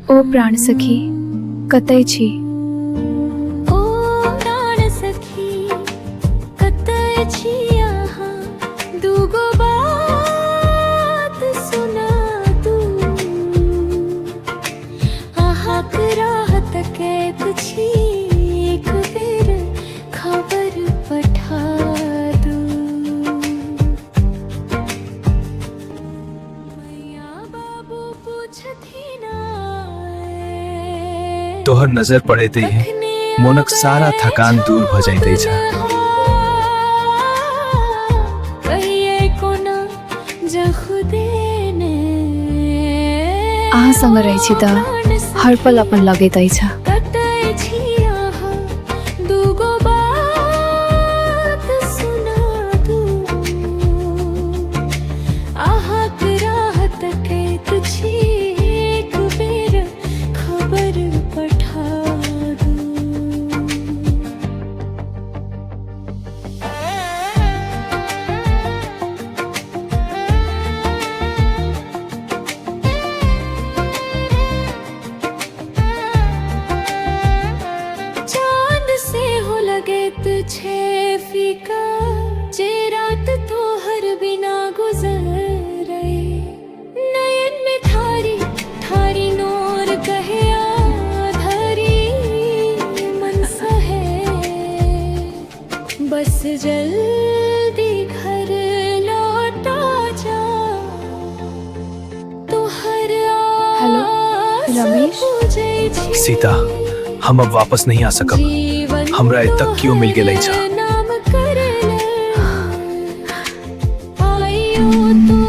ओ प्राण सखी कतय छी? ओ प्राण सखी कतय छी अहाँ? दूगो बात सुना दू। अहाँक राहत कैद छी, एक बेर खबर पठा दू। मैया बाबू पूछथिन तोहर नजर पड़े ही मोनक सारा थकान दूर भ जाइत छ। अहाँ संग रहै छी त हर पल अपन लगैत छ। छे फीका जे रात तो हर बिना गुजरे, नयन में थारी थारी नूर कहे आधारी मन सहे। बस जल्दी घर लौटा जा तो हर हेलो रमेश। सीता, हम अब वापस नहीं आ सकब। हमरा तक क्यों मिल गेलै छ? नाम कर ले आइयो तो